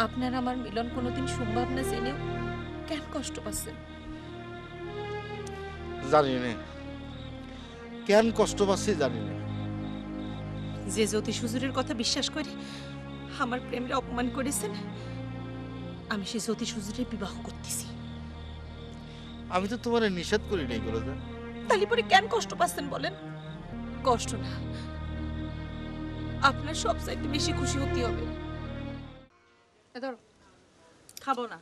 আপনার আমার মিলন কোনোদিন সম্ভব না জেনেও কেন কষ্ট পাচ্ছেন? জানি না কেন কষ্ট পাচ্ছি, জানি না। যে জ্যোতিষ হুজুরের কথা বিশ্বাস করে আমার প্রেমের অপমান করেছেন, আমি সেই জ্যোতিষ হুজুরের বিবাহ করতেছি। আমি তো তোমার নিষেধ করি নাই গোলজা। তাহলে পরে কেন কষ্ট পাচ্ছেন বলেন? কষ্ট না, আপনার সব চাইতে বেশি খুশি হতে হবে। ধরো। খাবো না।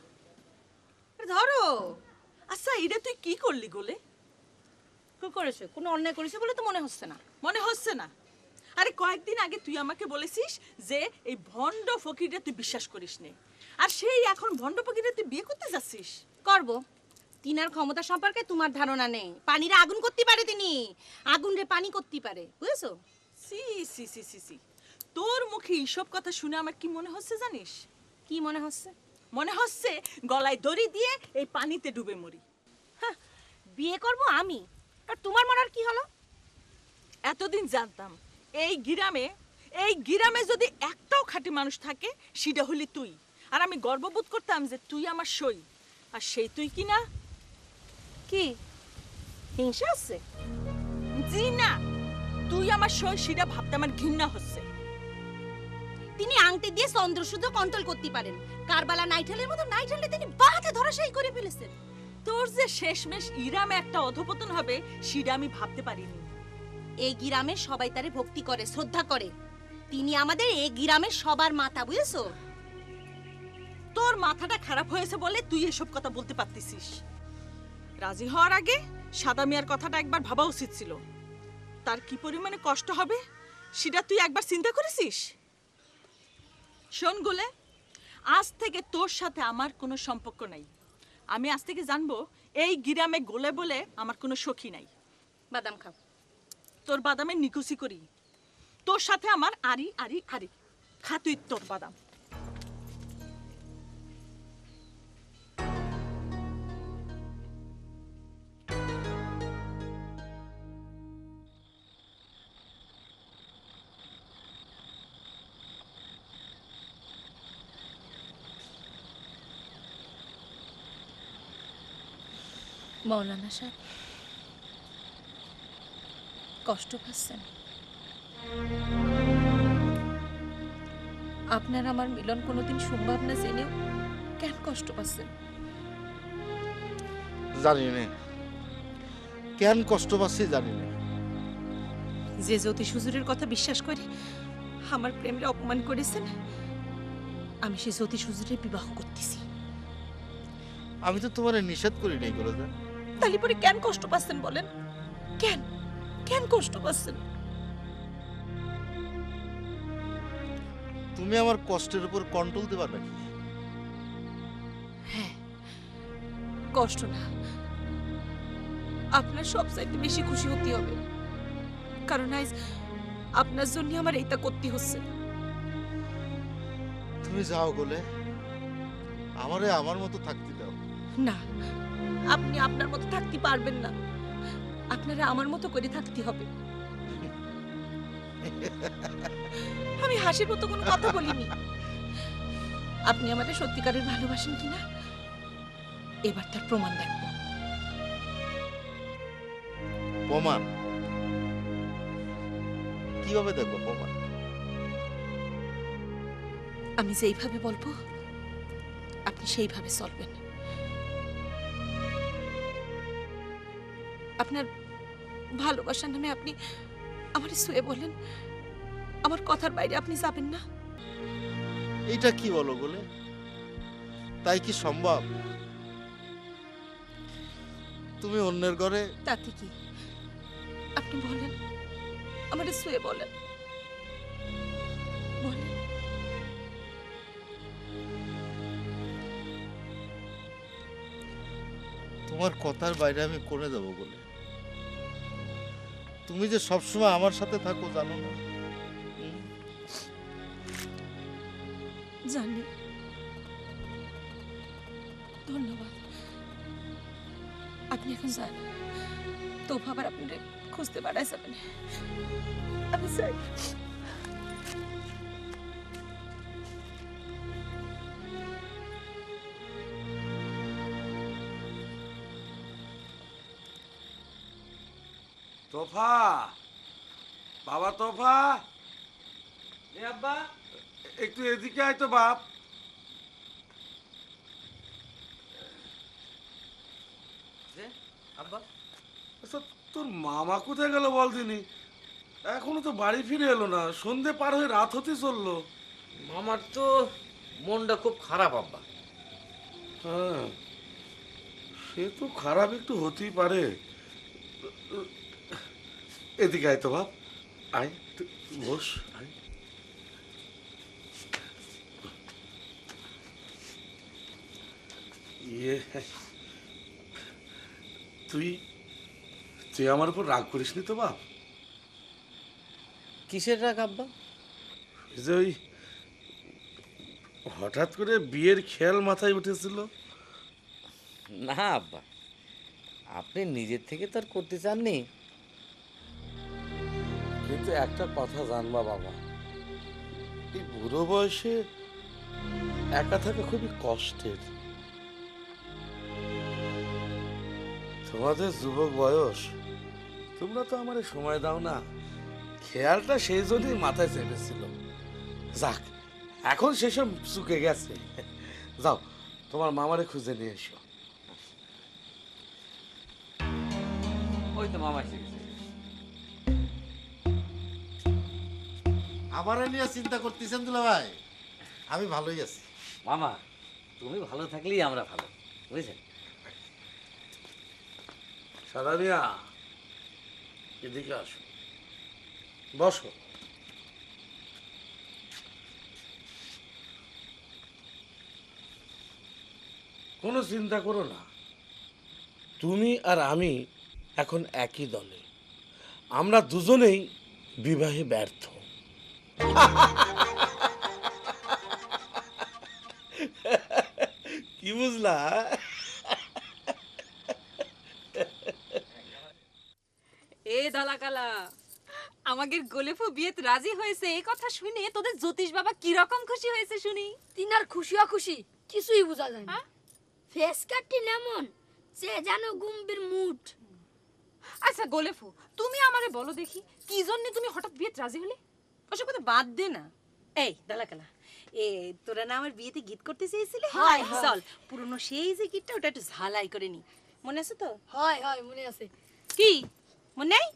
ধরো। আচ্ছা, এটা তুই কি করলি গোলে? কি করেছে? কোনো অন্যায় করেছে বলে তো মনে হচ্ছে না। মনে হচ্ছে না? আরে কয়েকদিন আগে তুই আমাকে বলেছিস যে এই ভণ্ড ফকিরটা তুই বিশ্বাস করিস নে, আর সেই এখন ভণ্ড ফকিরটা তুই বিয়ে করতে যাচ্ছিস। করব। তিনার ক্ষমতা সম্পর্কে তোমার ধারণা নেই। পানিরে আগুন করতে পারে তিনি, আগুন রে পানি করতে পারে, বুঝেছো? সি সি সি সি সি, তোর মুখে এইসব কথা শুনে আমার কি মনে হচ্ছে জানিস? কি মনে হচ্ছে? মনে হচ্ছে গলায় দড়ি দিয়ে এই পানিতে ডুবে মরি। হ্যাঁ, বিয়ে করব আমি, আর তোমার মরার কি হলো? এতদিন জানতাম এই গ্রামে যদি একটাও খাঁটি মানুষ থাকে সেটা হলি তুই, আর আমি গর্ববোধ করতাম যে তুই আমার সই, আর সেই তুই কি না। কি হিংসা আছে? জি না, তুই আমার সই সেটা ভাবতে আমার ঘৃণা হচ্ছে। তিনি আংটি দিয়ে চন্দ্রসূর্য কন্ট্রোল করতে পারেন, কারবালা নাইঠালের মতো নাইঠালে তিনি বাহাতে ধরাশায়ী করে ফেলেছেন। তোর যে শেষমেশ ইরামে একটা অধপতন হবে সেটা আমি ভাবতে পারিনি। এই গ্রামে সবাই তারে ভক্তি করে, শ্রদ্ধা করে। তিনি আমাদের এই গ্রামের সবার মাথা, বুঝেছো? তোর মাথাটা খারাপ হয়েছে বলে তুই এসব কথা বলতে পারতিস। রাজি হওয়ার আগে সাদা মিয়ার কথাটা একবার ভাবা উচিত ছিল। তার কি পরিমাণে কষ্ট হবে সেটা তুই একবার চিন্তা করেছিস? শোন গোলে, আজ থেকে তোর সাথে আমার কোনো সম্পর্ক নাই। আমি আজ থেকে জানবো এই গ্রামে গোলে বলে আমার কোনো সখী নাই। বাদাম খাও। তোর বাদামের নিকুচি করি, তোর সাথে আমার আরি আরি আরি। খা তুই তোর বাদাম। মৌলানা সাহেব, কষ্ট পাচ্ছেন? আপনার আমার মিলন কোনোদিন সম্ভব না জেনেও কেন কষ্ট পাচ্ছেন? জানি না কেন কষ্ট পাচ্ছি, জানি না। যে জ্যোতিষ হুজুরের কথা বিশ্বাস করে আমার প্রেমের অপমান করেছেন, আমি সেই জ্যোতিষ হুজুরের বিবাহ করতেছি। আমি তো তোমার নিষেধ করি নাই গোলজা। তাহলে পরে কেন কষ্ট পাচ্ছেন বলেন? কেন কেন কষ্ট পাচ্ছেন? তুমি আমার কষ্টের উপর কন্ট্রোল দিবা নাকি? হ্যাঁ, কষ্ট না, আপনার সব চাইতে বেশি খুশি হতে হবে, কারণ আজ আপনার জন্য আমার এইটা করতে হচ্ছে। তুমি যাও গোলে, আমারে আমার মতো থাকতে দাও। না, আপনি আপনার মতো থাকতে পারবেন না, আপনারা আমার মতো করে থাকতে হবে। আমি হাসির মতো কোনো কথা বলিনি। আপনি আমাদের সত্যিকারের ভালোবাসেন কিনা এবার তার প্রমাণ দেখব। প্রমাণ কিভাবে দেখবো প্রমাণ? আমি যেইভাবে বলবো আপনি সেইভাবে চলবেন। আপনার ভালোবাসার নামে আপনি আমার শুয়ে বলেন, আমার কথার বাইরে আপনি যাবেন না। এইটা কি বলো বলে? তাই কি সম্ভব? তুমি অন্যের ঘরে? তাতে কি, আপনি বলেন, আমার শুয়ে বলেন, বলেন। তোমার কথার বাইরে আমি করে দেবো বলে? তুমি যে সবসময় আমার সাথে থাকো জানো না? জানি। ধন্যবাদ। আপনি এখন যান, তো আবার আপনি খুঁজতে পারাই যাবেন। আমি যাই। তোফা, বাবা তোফা, এ আব্বা, একটু এদিকে আয় তো বাপ। যে আব্বা, আচ্ছা, তোর মামা কোথায় গেল বল দিনি? এখনো তো বাড়ি ফিরে এলো না, সন্ধে পার হয়ে রাত হতে চললো। মামার তো মনটা খুব খারাপ আব্বা। হ্যাঁ, সে তো খারাপ একটু হতেই পারে। এদিকে আয় তো বাপ, আয় তুই বস, আয়। ইয়ে, তুই তুই আমার উপর রাগ করিসনি তো বাপ? কিসের রাগ আব্বা? এই যে ওই হঠাৎ করে বিয়ের খেয়াল মাথায় উঠেছিল। না আব্বা, আপনি নিজের থেকে তো আর করতে চাননি। কিন্তু একটা কথা জানবা বাবা, এই বুড়ো বয়সে একা থাকা খুবই কষ্টের। তোমাদের যুবক বয়স, তোমরা তো আমার সময় দাও না। খেয়ালটা সেই জন্যই মাথায় চেপেছিল। যাক, এখন সেসব চুকে গেছে। যাও, তোমার মামারে খুঁজে নিয়ে এসো। ওই তো মামা এসে গেছে। আমারে নিয়ে চিন্তা করতেছেন দুলা ভাই? আমি ভালোই আছি। মামা, তুমি ভালো থাকলেই আমরা ভালো, বুঝেছেন? সাদা মিয়া, এদিকে আসো, বসো। কোনো চিন্তা করো না, তুমি আর আমি এখন একই দলে। আমরা দুজনেই বিবাহে ব্যর্থ। কি বুঝলা? এ দালাকালা, আমাদের গোলেফু বিয়েতে রাজি হয়েছে এই কথা শুনে তোদের জ্যোতিষ বাবা কি রকম খুশি হয়েছে শুনি। তিনার খুশিয়া খুশি কিছুই বোঝা যায় না। ফেস কাটটি এমন সে যেন গুম্বির মুড। আচ্ছা গোলেফু, তুমি আমারে বলো দেখি কি জন্য তুমি হঠাৎ বিয়েতে রাজি হলে? ওসব কথা বাদ দে না। এই দালাকালা, তোরা না আমার বিয়েতে গীত করতে চেয়েছিলি? হয়, হয়। চল, পুরনো সেই যে গীতটা ওটা একটু ঝালাই করে নি। মনে আছে তো? হয় হয় মনে আছে। কি মনে নেই?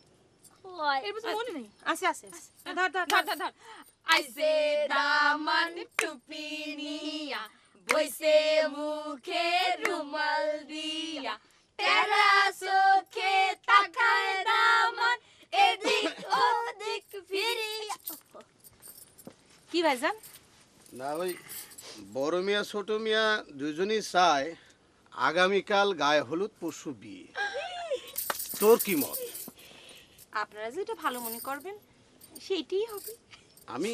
হয় এর বুঝি মনে নেই? আছে আছে আছে। ধর ধর ধর ধর। ধর ধর। আইসে দামান টুপি নিয়া বইসে মুখে রুমাল দিয়া তেরা চোখে তাকায় দামান এদিক ওদিক ফিরিয়া। কি ভাইজান? না, ওই বড় মিয়া ছোট মিয়া দুজনই চায় আগামীকাল গায়ে হলুদ, পরশু বিয়ে। তোর কি মত? আপনারা যেটা ভালো মনে করবেন সেইটাই হবে। আমি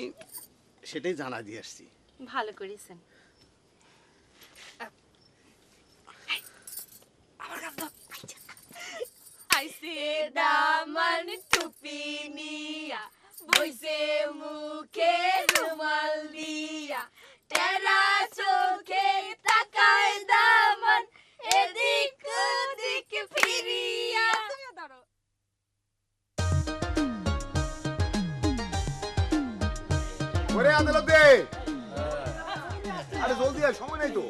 সেটাই জানা দিয়ে আসছি। ভালো করেছেন। আইসে দামান টুপি নিয়া বইসে মুখে রুমাল দিয়া তেরা চোখে তাকায় দামান এদিক ওদিক ফিরিয়া। ওরে আদালত দে, আরে জলদি আয়, সময় নাই তো।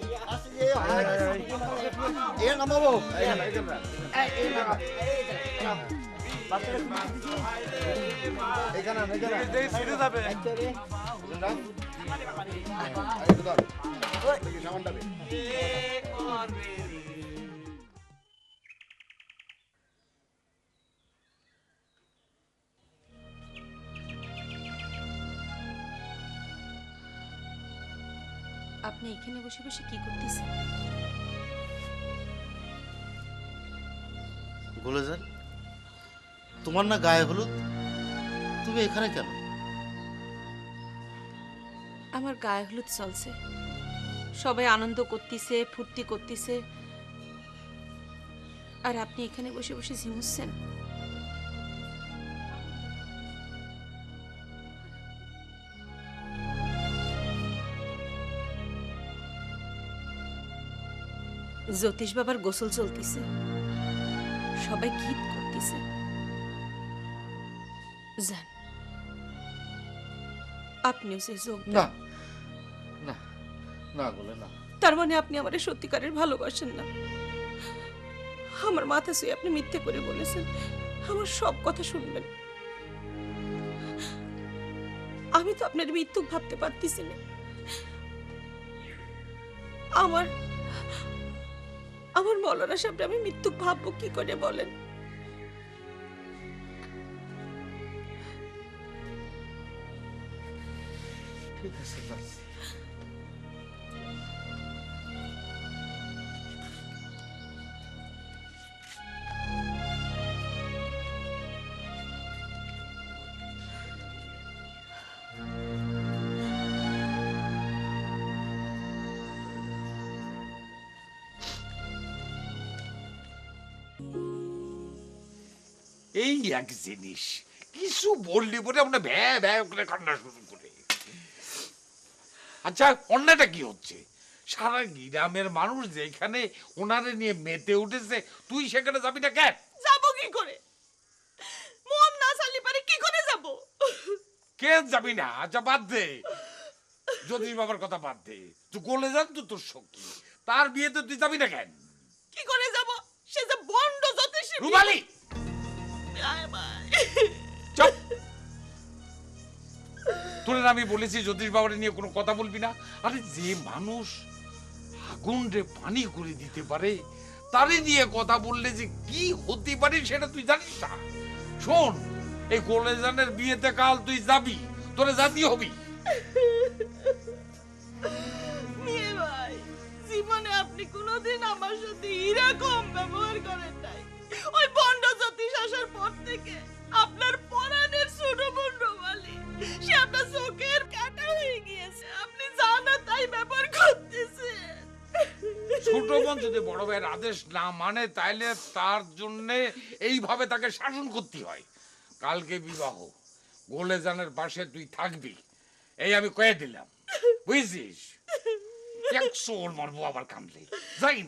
এ নামাবো আপনি এখানে বসে বসে কি করতেছেন? গুলেজার, তোমার না গায়ে হলুদ, তুমি এখানে কেন? আমার গায়ে হলুদ চলছে, সবাই আনন্দ করতেছে, ফুর্তি করতেছে, আর আপনি এখানে বসে বসে ঝিমুচ্ছেন। জ্যোতিষ বাবার গোসল চলতেছে, সবাই গীত করতেছে, যান, আপনিও সে যোগ দেন। না না না গোলে না। তার মানে আপনি আমারে সত্যিকারের ভালোবাসেন না? আমার মাথা ছুঁয়ে আপনি মিথ্যে করে বলেছেন আমার সব কথা শুনবেন। আমি তো আপনার মৃত্যুক ভাবতে পারতেছি না। আমার আমার মৌলানা সাহেব আমি মৃত্যুক ভাববো কি করে বলেন? ঠিক আছে যাচ্ছি। এই এক জিনিস, কিছু বললি বলে আমরা ভ্যা ভ্যা করে কান্না শুরু করে। আচ্ছা, অন্যটা কি হচ্ছে? সারা গ্রামের মানুষ যেখানে ওনারে নিয়ে মেতে উঠেছে, তুই সেখানে যাবি না কেন? যাবো কি করে? মন না চালি পারে কি করে যাব? কে যাবি না? আচ্ছা বাদ দে, জ্যোতিষ বাবার কথা বাদ দে, তুই গলে যান তো তোর সখী, তার বিয়েতে তুই যাবি না কেন? কি করে যাব? সে যে বন্ড জ্যোতিষী। রুমালি আয় ভাই। চুপ! তোরে আমি বলেছি জ্যোতিষ বাবারে নিয়ে কোনো কথা বলবি না। আরে যে মানুষ আগুন রে পানি করে দিতে পারে, তারে নিয়ে কথা বললে যে কি হতে পারে সেটা তুই জানিস না। শোন, এই গোলেজানের বিয়েতে কাল তুই যাবি, তোরে জাতি হবি। নিয়ে ভাই, জীবনে আপনি কোনোদিন আমার সাথে এরকম ব্যবহার করেন নাই। ওই বন্ড জ্যোতিষ আসার পর থেকে আপনার পরাণের ছোট বন্ড মালি, সে আপনার চোখের কাটা হয়ে গিয়েছে। আপনি জানা তাই ব্যবহার করতেছে। ছোট বোন যদি বড় ভাইয়ের আদেশ না মানে, তাইলে তার জন্য এইভাবে তাকে শাসন করতে হয়। কালকে বিবাহ, গোলেজানের পাশে তুই থাকবি, এই আমি কয়ে দিলাম, বুঝছিস? 100 মারবো আবার কামলে। যাই